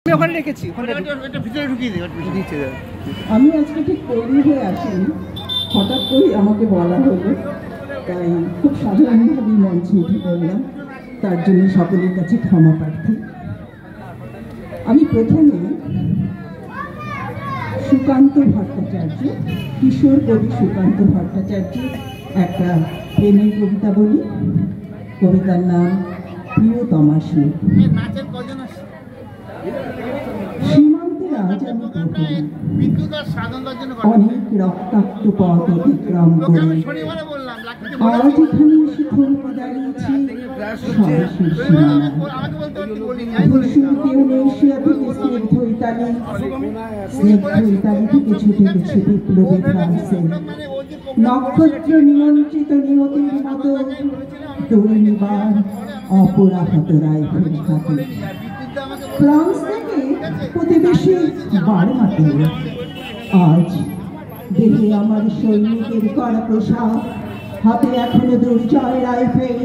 আমি ওখানে রেখেছি, ভিতরে ঢুকিয়ে দিচ্ছি। আমি আজকে ঠিক তৈরি হয়ে আসিনি, হঠাৎ করেই আমাকে বলা হলো, তাই খুব সাধারণভাবেই মঞ্চে উঠে পড়লাম। তার জন্য সকলের কাছে ক্ষমা প্রার্থী। আমি প্রথমে সুকান্ত ভট্টাচার্য, কিশোর কবি সুকান্ত ভট্টাচার্য একটা প্রেমের কবিতা বলি। কবিতার নাম প্রিয়তমা সুখ। সীমান্তের আজ আমি অনেক রক্তাক্ত পথ অতিক্রম করে আজ এখানে এসে থমকে দাঁড়িয়েছি সাহসের সীমানায়। কেউ এশিয়া থেকে স্নিগ্ধ ইতালি থেকে ছুটে গেছে বিপ্লবী ফ্রান্সে। নক্ষত্র নিয়ন্ত্রিত নিয়তির মতো দুর্নিবার অপরাহত রাইফেল হাতে ফ্রান্স থেকে প্রতিবেশী বার্মাতে আজ দেহে আমার সৈনিকের করা পোশাক, হাতে এখনো দুর্জয় রাইফেল,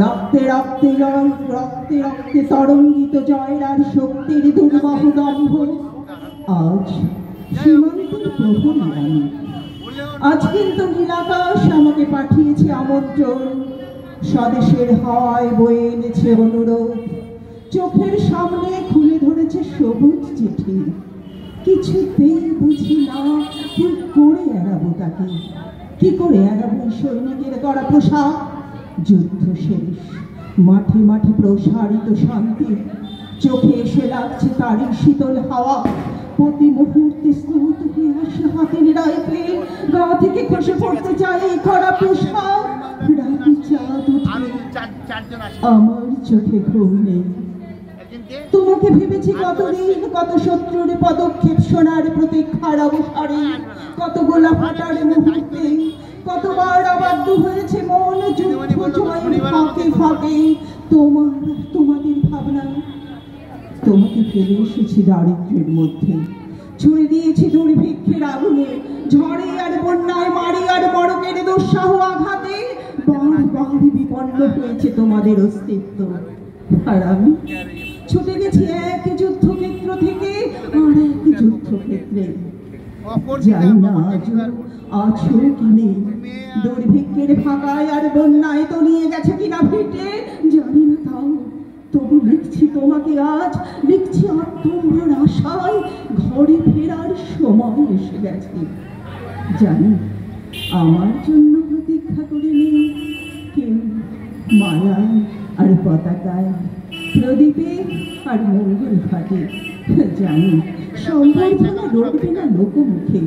রক্তে রক্তে রক্তে রক্তে তরঙ্গিত জয়ের আর শক্তির দুর্বাহ দম্ভ। আজ সীমান্তের প্রহরী আমি। আজ কিন্তু নীলাকাশ আমাকে পাঠিয়েছে আমন্ত্রণ, স্বদেশের হাওয়ায় বয়ে এনেছে অনুরোধ। চোখের সামনে খুলে ধরেছে সবুজ চিঠি, কিছুতেই বুঝি না কি করে এড়াবো তাকে, কি করে এড়াবো সৈনিকের করা পোশাক। যুদ্ধ শেষ, মাঠে মাঠে প্রসারিত শান্তি, চোখে এসে লাগছে তারই শীতল হাওয়া। প্রতি মুহূর্তে স্রোত হয়ে আসে হাতের রাইফেল, গা থেকে খসে পড়তে চাই এই করা পোশাক। রাতে চাঁদ উঠে আমার চোখে ঘুম নেই। তোমাকে ভেবেছি কতদিন, কত শত্রুর পদক্ষেপ শোনার প্রতীক্ষার অবসরে, কত গোলা ফাটার মুহূর্তে, কতবার আবদ্ধ হয়েছে মন যুদ্ধ জয়ের ফাঁকে ফাঁকে। তোমাদের ভাবনা, তোমাকে ফেলে এসেছি দারিদ্র্যের মধ্যে, ছুড়ে দিয়েছি দুর্ভিক্ষের আগুনে, ঝড়ে আর বন্যায়, মারি আর মড়কের দুঃসাহ আঘাতে। বারবার বিপন্ন হয়েছে তোমাদের অস্তিত্ব, আর আমি ছুটে গেছি এক যুদ্ধক্ষেত্র থেকে আর এক যুদ্ধক্ষেত্রে। জানি না আছো কি নেই, দুর্ভিক্ষের ফাঁকায় আর বন্যায় তলিয়ে গেছে কিনা ফেটে, জানি না তাও। তবু লিখছি তোমাকে আজ, লিখছি আত্মম্ভর আশায়, ঘরে ফেরার সময় এসে গেছে। জানি আমার জন্য প্রতীক্ষা করে নেই কেউ, মালায় আর পতাকায়, প্রদীপে আর মঙ্গল ঘাটে। জানি সম্বর্ধনা রটবে না লোকমুখে,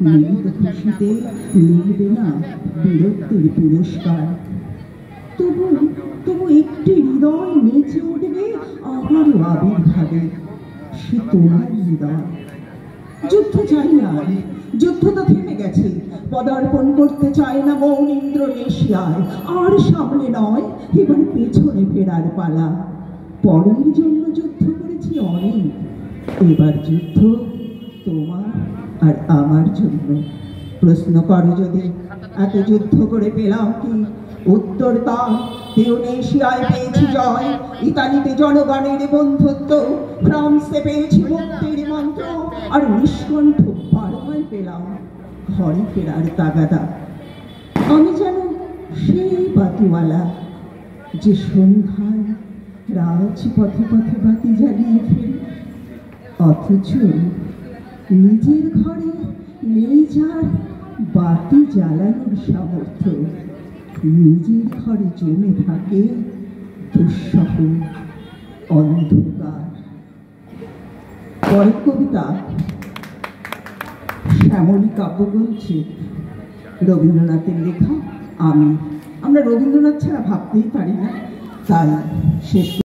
মিলিত খুশিতে মিলবে না বীরত্বের পুরস্কার। তবু একটি হৃদয় নেচে উঠবে আমারও আবির্ভাবে, সে তোমার হৃদয়। যুদ্ধ চাই না, যুদ্ধ তো থেমে গেছে, পদার্পণ করতে চায় না মৌন ইন্দ্রনেশিয়ায়। আর সামনে নয়, এবার পেছনে ফেরার পালা। পরের জন্য যুদ্ধ করেছি অনেক, এবার যুদ্ধ তোমার আর আমার জন্য। প্রশ্ন করো যদি এত যুদ্ধ করে পেলাম কি, উত্তর তা তিউনিসিয়ায় পেয়েছি জয়, ইতালিতে জনগণের বন্ধুত্ব, ফ্রান্সে পেয়েছি মুক্তির মন্ত্র, আর নিষ্কণ্ঠ বার্মায় পেলাম ঘরে ফেরার তাগাদা। আমি যেন সেই বাতিওয়ালা যে সন্ধ্যায় রাজপথে পথে বাতি জ্বালিয়ে ফেলে, অথচ নিজের ঘরে নেই যার বাতি জ্বালানোর সামর্থ্য। নিজের ঘরে জমে থাকে দুঃসহ অন্ধকার। পরের কবিতা শ্যামলী কাব্যগ্রন্থে, রবীন্দ্রনাথের লেখা। আমরা রবীন্দ্রনাথ ছাড়া ভাবতেই পারি না, তাই শেষ